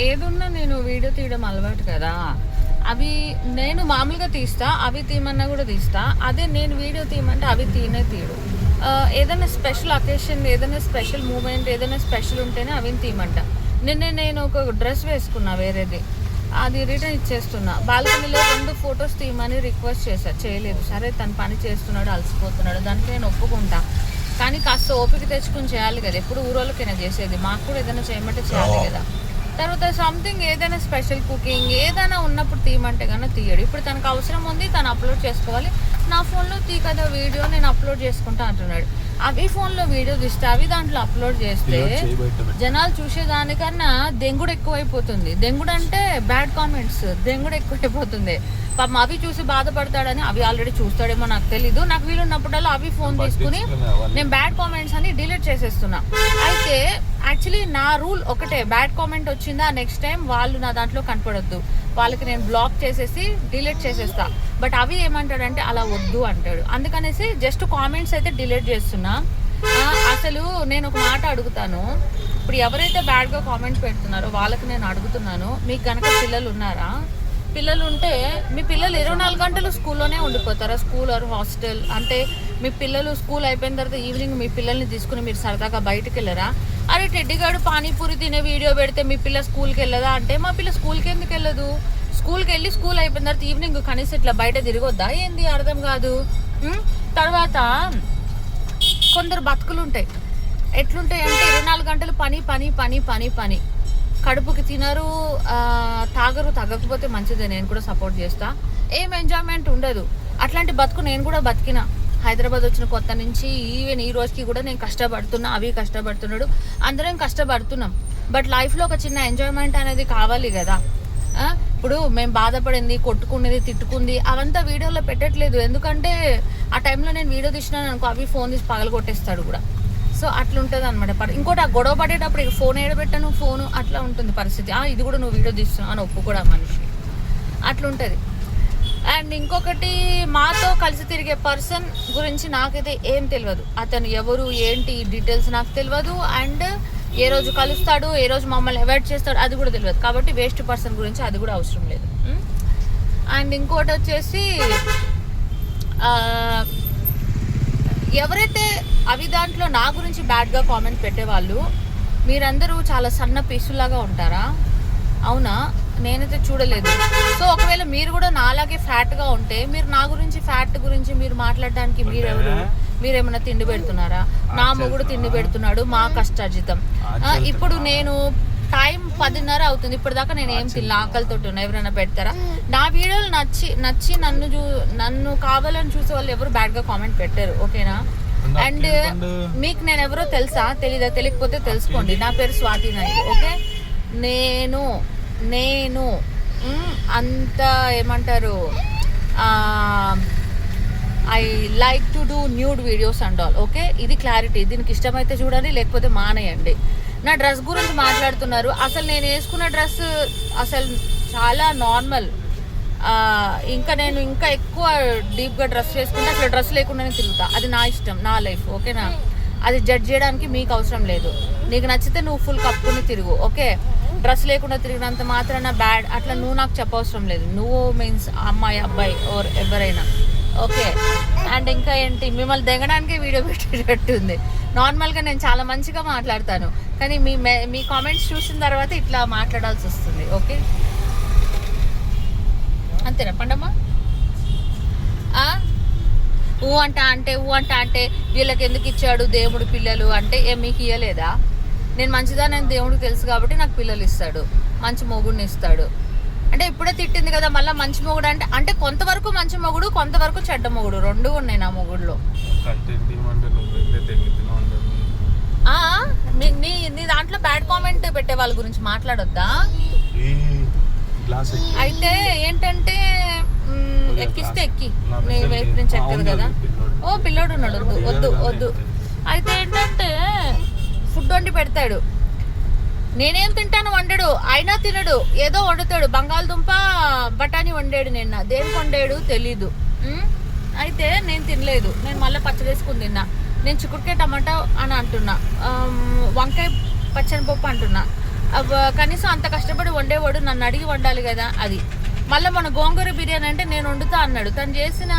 ఏదున్నా నేను వీడియో తీయడం అలవాటు కదా. అవి నేను మామూలుగా తీస్తా, అవి తీయమన్నా కూడా తీస్తా. అదే నేను వీడియో తీయమంటే అవి తీయడు. ఏదైనా స్పెషల్ అకేషన్, ఏదైనా స్పెషల్ మూమెంట్, ఏదైనా స్పెషల్ ఉంటేనే అవి తీయమంట. నేను ఒక డ్రెస్ వేసుకున్నా వేరేది, అది రిటర్న్ ఇచ్చేస్తున్నా. బాల్కనీలో 2 ఫొటోస్ తీయమని రిక్వెస్ట్ చేయలేదు. సరే తను పని చేస్తున్నాడు, అలసిపోతున్నాడు, దానికి నేను ఒప్పుకుంటా. కానీ కాస్త ఓపిక తెచ్చుకుని చేయాలి కదా. ఎప్పుడు ఊరోళ్ళకైనా చేసేది, మాకు కూడా ఏదైనా చేయమంటే చేయాలి కదా. తర్వాత సంథింగ్ ఏదైనా స్పెషల్ కుకింగ్ ఏదైనా ఉన్నప్పుడు తీయమంటే కన్నా తీయడు. ఇప్పుడు తనకు అవసరం ఉంది, తను అప్లోడ్ చేసుకోవాలి. నా ఫోన్లో తీ కదా వీడియో, నేను అప్లోడ్ చేసుకుంటా అంటున్నాడు. అవి ఫోన్లో వీడియో తీస్తే అవి దాంట్లో అప్లోడ్ చేస్తే జనాలు చూసేదానికన్నా దెంగుడు ఎక్కువైపోతుంది. దెంగుడు అంటే బ్యాడ్ కామెంట్స్, దెంగుడు ఎక్కువైపోతుంది. పాపం అవి చూసి బాధపడతాడని, అవి ఆల్రెడీ చూస్తాడేమో నాకు తెలీదు. నాకు వీలున్నప్పుడల్లా అవి ఫోన్ తీసుకుని నేను బ్యాడ్ కామెంట్స్ అని డిలీట్ చేసేస్తున్నా. అయితే యాక్చువల్లీ నా రూల్ ఒకటే, బ్యాడ్ కామెంట్ వచ్చిందా నెక్స్ట్ టైం వాళ్ళు నా దాంట్లో కనపడొద్దు, వాళ్ళకి నేను బ్లాక్ చేసేసి డిలీట్ చేసేస్తా. బట్ అవి ఏమంటాడంటే అలా వద్దు అంటాడు. అందుకనేసి జస్ట్ కామెంట్స్ అయితే డిలీట్ చేస్తున్నా. అసలు నేను ఒక మాట అడుగుతాను, ఇప్పుడు ఎవరైతే బ్యాడ్గా కామెంట్స్ పెడుతున్నారో వాళ్ళకి నేను అడుగుతున్నాను, మీకు కనుక పిల్లలు ఉన్నారా? పిల్లలు ఉంటే మీ పిల్లలు 24 గంటలు స్కూల్లోనే ఉండిపోతారా? స్కూల్ ఆర్ హాస్టల్ అంటే మీ పిల్లలు స్కూల్ అయిపోయిన తర్వాత ఈవినింగ్ మీ పిల్లల్ని తీసుకుని మీరు సరదాగా బయటకు వెళ్ళరా? అరే టెడ్డిగాడు పానీపూరి తినే వీడియో పెడితే మీ పిల్ల స్కూల్కి వెళ్ళదా అంటే, మా పిల్ల స్కూల్కి ఎందుకు వెళ్ళదు? స్కూల్కి వెళ్ళి స్కూల్ అయిపోయిన తర్వాత ఈవినింగ్ కనీసం ఇట్లా బయట తిరగొద్దా ఏంది? అర్థం కాదు. తర్వాత కొందరు బతుకులు ఉంటాయి, ఎట్లుంటాయి అంటే 24 గంటలు పని పని పని పని పని, కడుపుకి తినరు, తాగరు. తగ్గకపోతే మంచిదే, నేను కూడా సపోర్ట్ చేస్తా. ఏం ఎంజాయ్మెంట్ ఉండదు. అట్లాంటి బతుకు నేను కూడా బతికిన. హైదరాబాద్ వచ్చిన కొత్త నుంచి ఈవెన్ ఈ రోజుకి కూడా నేను కష్టపడుతున్నా, అవి కష్టపడుతున్నాడు, అందరం కష్టపడుతున్నాం. బట్ లైఫ్లో ఒక చిన్న ఎంజాయ్మెంట్ అనేది కావాలి కదా. ఇప్పుడు మేము బాధపడింది, కొట్టుకునేది, తిట్టుకుంది అవంతా వీడియోలో పెట్టట్లేదు. ఎందుకంటే ఆ టైంలో నేను వీడియో తీసినాను అనుకో, అవి ఫోన్ తీసి పగలగొట్టేస్తాడు కూడా. సో అట్లుంటుంది అనమాట. ఇంకోటి ఆ గొడవ పడేటప్పుడు ఇక ఫోన్ ఏడబెట్టాను, ఫోను అట్లా ఉంటుంది పరిస్థితి. ఇది కూడా నువ్వు వీడియో తీస్తున్నావు అని ఒప్పు కూడా మనిషి అట్లుంటుంది. అండ్ ఇంకొకటి, మాతో కలిసి తిరిగే పర్సన్ గురించి నాకైతే ఏం తెలియదు. అతను ఎవరు ఏంటి డీటెయిల్స్ నాకు తెలియదు. అండ్ ఏ రోజు కలుస్తాడు, ఏ రోజు మమ్మల్ని అవాయిడ్ చేస్తాడు అది కూడా తెలియదు. కాబట్టి వేస్ట్ పర్సన్ గురించి అది కూడా అవసరం లేదు. అండ్ ఇంకోటి వచ్చేసి, ఎవరైతే అవి దాంట్లో నా గురించి బ్యాడ్గా కామెంట్ పెట్టేవాళ్ళు, మీరందరూ చాలా సన్న పీసులాగా ఉంటారా? అవునా? నేనైతే చూడలేదు. సో ఒకవేళ మీరు కూడా నాలాగే ఫ్యాట్గా ఉంటే, మీరు నా గురించి ఫ్యాట్ గురించి మీరు మాట్లాడడానికి మీరెవరు? మీరేమైనా తిండి పెడుతున్నారా? నా మొగుడు తిండి పెడుతున్నాడు, మా కష్టార్జితం. ఇప్పుడు నేను టైం 10:30 అవుతుంది, ఇప్పటిదాకా నేను ఏం తిన్నా, ఆకలితో ఉన్నా. ఎవరైనా పెడతారా? నా వీడియోలు నచ్చి నన్ను కావాలని చూసే వాళ్ళు ఎవరు బ్యాడ్గా కామెంట్ పెట్టారు, ఓకేనా? అండ్ మీకు నేను ఎవరో తెలుసా? తెలీదా? తెలియకపోతే తెలుసుకోండి. నా పేరు స్వాతి నాయుడు, ఓకే? నేను అంత ఏమంటారు, I like to do nude videos and all, okay? ఇది క్లారిటీ. దీనికి ఇష్టమైతే చూడండి, లేకపోతే మానేయండి. నా డ్రెస్ గురించి మాట్లాడుతున్నారు. అసలు నేను వేసుకున్న డ్రెస్ అసలు చాలా నార్మల్. నేను ఇంకా ఎక్కువ డీప్గా డ్రెస్ వేసుకుంటే అసలు డ్రెస్ లేకుండానే తిరుగుతా. అది నా ఇష్టం, నా లైఫ్, ఓకేనా? అది జడ్జ్ చేయడానికి మీకు అవసరం లేదు. నీకు నచ్చితే నువ్వు ఫుల్ కప్పుకుని తిరుగు, ఓకే? డ్రెస్ లేకుండా తిరిగినంత మాత్రాన బ్యాడ్ అట్లా నువ్వు నాకు చెప్పవసరం లేదు. నువ్వు మీన్స్ అమ్మాయి, అబ్బాయి ఓర్ ఎవరైనా, ఓకే? అండ్ ఇంకా ఏంటి, మిమ్మల్ని దిగడానికే వీడియో పెట్టేటట్టుంది. నార్మల్గా నేను చాలా మంచిగా మాట్లాడతాను, కానీ మీ కామెంట్స్ చూసిన తర్వాత ఇట్లా మాట్లాడాల్సి వస్తుంది, ఓకే? అంతేనా పండమ్మా? ఊ అంటే వీళ్ళకి ఎందుకు ఇచ్చాడు దేవుడు పిల్లలు అంటే, మీకు ఇవ్వలేదా? నేను మంచిదాన్ని దేవుడికి తెలుసు కాబట్టి నాకు పిల్లలు ఇస్తాడు, మంచి మొగుడిని ఇస్తాడు. అంటే ఇప్పుడే తిట్టింది కదా మళ్ళీ మంచి మొగుడు అంటే కొంతవరకు మంచి మొగుడు, కొంతవరకు చెడ్డ మొగుడు, 2 ఉన్నాయి నా మొగుడులో. నీ దాంట్లో బ్యాడ్ కామెంట్ పెట్టే వాళ్ళ గురించి మాట్లాడొద్దా? అయితే ఏంటంటే ఎక్కిస్తే ఎక్కి నేను వైపు నుంచి ఎక్కదు కదా. ఓ పిల్లోడు ఉన్నాడు, వద్దు. అయితే ఏంటంటే ఫుడ్ వండి పెడతాడు, నేనేం తింటాను వండడు, అయినా తినడు, ఏదో వండుతాడు. బంగాళదుంప బఠానీ వండాడు, నిన్న దేనికి వండాడు తెలీదు. అయితే నేను తినలేదు, నేను మళ్ళీ పచ్చడి వేసుకుని తిన్నా. నేను చిక్కుడుకాయ టమాటా అని అంటున్నా, వంకాయ పచ్చని పప్పు అంటున్నా. కనీసం అంత కష్టపడి వండేవాడు నన్ను అడిగి వండాలి కదా. అది మళ్ళీ మన గోంగూర బిర్యానీ అంటే నేను వండుతా అన్నాడు. తను చేసిన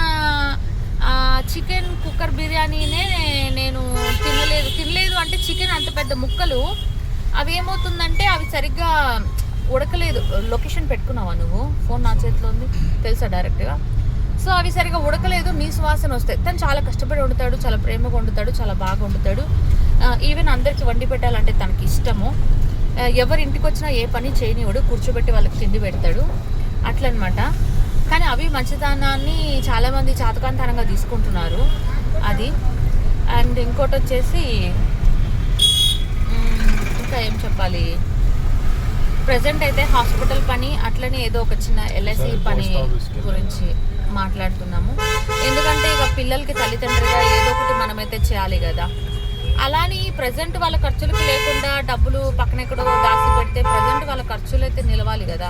చికెన్ కుక్కర్ బిర్యానీనే నేను తినలేదు అంటే చికెన్ అంత పెద్ద ముక్కలు అవి ఏమవుతుందంటే అవి సరిగ్గా ఉడకలేదు. లొకేషన్ పెట్టుకున్నావా నువ్వు? ఫోన్ నా చేతిలో ఉంది తెలుసా డైరెక్ట్గా. సో అవి సరిగ్గా ఉడకలేదు, నీసు వాసన వస్తాయి. తను చాలా కష్టపడి వండుతాడు, చాలా ప్రేమగా వండుతాడు, చాలా బాగా వండుతాడు. ఈవెన్ అందరికీ వండి పెట్టాలంటే తనకి ఇష్టము. ఎవరి ఇంటికి వచ్చినా ఏ పని చేయనివాడు, కూర్చోబెట్టి వాళ్ళకి తిండి పెడతాడు అట్లనమాట. కానీ అవి మంచితనాన్ని చాలామంది చాతకాంతనంగా తీసుకుంటున్నారు అది. అండ్ ఇంకోటి వచ్చేసి ఇంకా ఏం చెప్పాలి, ప్రజెంట్ అయితే హాస్పిటల్ పని అట్లనే ఏదో ఒక చిన్న ఎల్ఐసి పని గురించి మాట్లాడుతున్నాము. ఎందుకంటే ఇక పిల్లలకి తల్లిదండ్రులుగా ఏదో ఒకటి మనమైతే చేయాలి కదా. అలాని ప్రజెంట్ వాళ్ళ ఖర్చులకు లేకుండా డబ్బులు పక్కన ఎక్కడో దాచి పెడితే ప్రజెంట్ వాళ్ళ ఖర్చులు అయితే నిలవాలి కదా,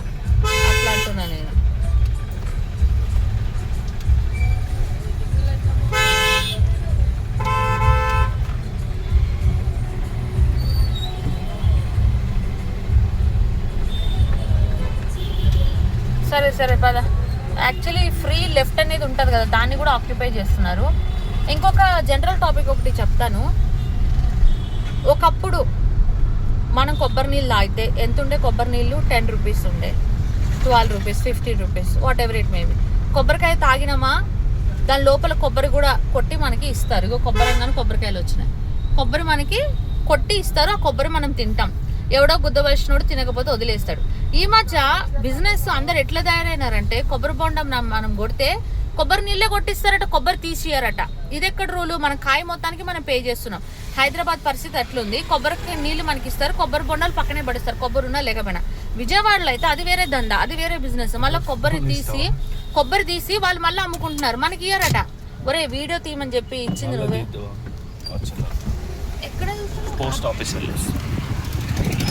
అట్లా అంటున్నా నేను. సరే పద. యాక్చువల్లీ ఫ్రీ లెఫ్ట్ అనేది ఉంటుంది కదా, దాన్ని కూడా ఆక్యుపై చేస్తున్నారు. ఇంకొక జనరల్ టాపిక్ ఒకటి చెప్తాను. ఒకప్పుడు మనం కొబ్బరి నీళ్ళు తాగితే ఎంత ఉండే? కొబ్బరి నీళ్ళు 10 రూపీస్ ఉండే, 12 rupees, 15 rupees, what ever it maybe. కొబ్బరికాయ తాగినామా దాని లోపల కొబ్బరి కూడా కొట్టి మనకి ఇస్తారు. ఇగో కొబ్బరి అనగానే కొబ్బరికాయలు వచ్చినాయి. కొబ్బరి మనకి కొట్టి ఇస్తారు, ఆ కొబ్బరి మనం తింటాం. ఎవడో గుద్దవలసినోడు తినకపోతే వదిలేస్తాడు. ఈ మధ్య బిజినెస్ అందరు ఎట్లా తయారైనారంటే కొబ్బరి బొండం మనం కొడితే కొబ్బరి నీళ్ళే కొట్టిస్తారట, కొబ్బరి తీసియారట. ఇది ఎక్కడ రూలు? మన కాయ మొత్తానికి మనం పే చేస్తున్నాం. హైదరాబాద్ పరిస్థితి అట్లుంది. కొబ్బరికి నీళ్లు మనకి ఇస్తారు, కొబ్బరి బొండాలు పక్కనే పడిస్తారు, కొబ్బరి ఉన్నా లేకపోయినా. విజయవాడలో అయితే అది వేరే దందా, అది వేరే బిజినెస్. మళ్ళీ కొబ్బరి తీసి వాళ్ళు మళ్ళీ అమ్ముకుంటున్నారు, మనకి ఇయ్యారట. ఒరే వీడియో తీయమని చెప్పి ఇచ్చింది నువ్వే. ఎక్కడ పోస్ట్ ఆఫీస్